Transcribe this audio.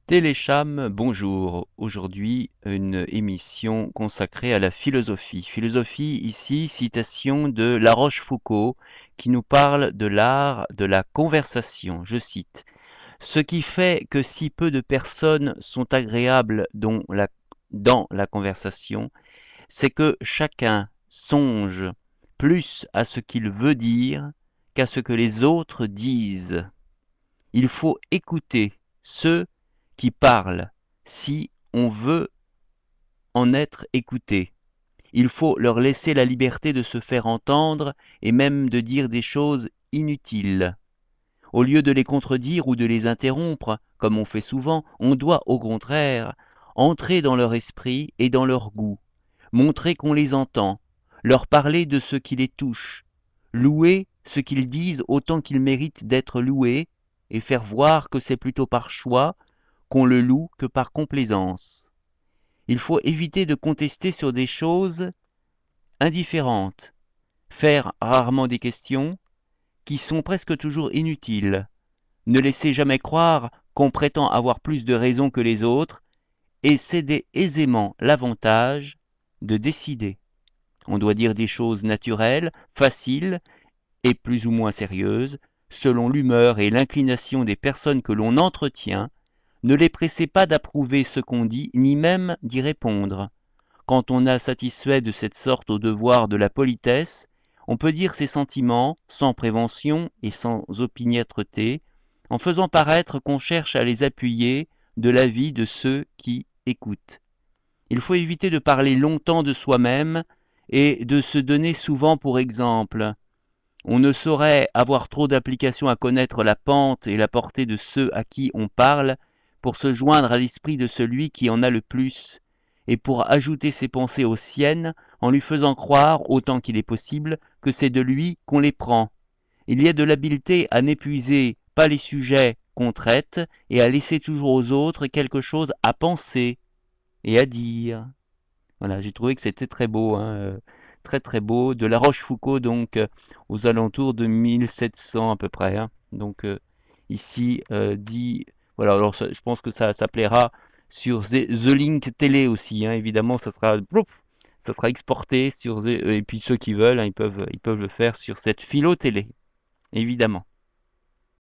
Télécham, bonjour. Aujourd'hui, une émission consacrée à la philosophie. Philosophie, ici, citation de La Rochefoucauld, qui nous parle de l'art de la conversation. Je cite: Ce qui fait que si peu de personnes sont agréables dans la conversation, c'est que chacun songe plus à ce qu'il veut dire qu'à ce que les autres disent. Il faut écouter ceux qui parlent si on veut en être écouté. Il faut leur laisser la liberté de se faire entendre et même de dire des choses inutiles. Au lieu de les contredire ou de les interrompre, comme on fait souvent, on doit au contraire entrer dans leur esprit et dans leur goût, montrer qu'on les entend, leur parler de ce qui les touche, louer ce qu'ils disent autant qu'ils méritent d'être loués, et faire voir que c'est plutôt par choix qu'on le loue que par complaisance. Il faut éviter de contester sur des choses indifférentes, faire rarement des questions qui sont presque toujours inutiles, ne laisser jamais croire qu'on prétend avoir plus de raison que les autres, et céder aisément l'avantage de décider. On doit dire des choses naturelles, faciles et plus ou moins sérieuses, selon l'humeur et l'inclination des personnes que l'on entretient. Ne les pressez pas d'approuver ce qu'on dit, ni même d'y répondre. Quand on a satisfait de cette sorte au devoir de la politesse, on peut dire ses sentiments sans prévention et sans opiniâtreté, en faisant paraître qu'on cherche à les appuyer de l'avis de ceux qui écoutent. Il faut éviter de parler longtemps de soi-même et de se donner souvent pour exemple. On ne saurait avoir trop d'application à connaître la pente et la portée de ceux à qui on parle pour se joindre à l'esprit de celui qui en a le plus, et pour ajouter ses pensées aux siennes en lui faisant croire, autant qu'il est possible, que c'est de lui qu'on les prend. Il y a de l'habileté à n'épuiser pas les sujets qu'on traite et à laisser toujours aux autres quelque chose à penser et à dire. Voilà, j'ai trouvé que c'était très beau, hein, très très beau, de La Rochefoucauld, donc aux alentours de 1700 à peu près, hein. Donc ici dit, voilà, alors je pense que ça plaira sur The Link Télé aussi, hein, évidemment, ça sera exporté sur et puis ceux qui veulent, hein, ils peuvent le faire sur cette philo télé, évidemment.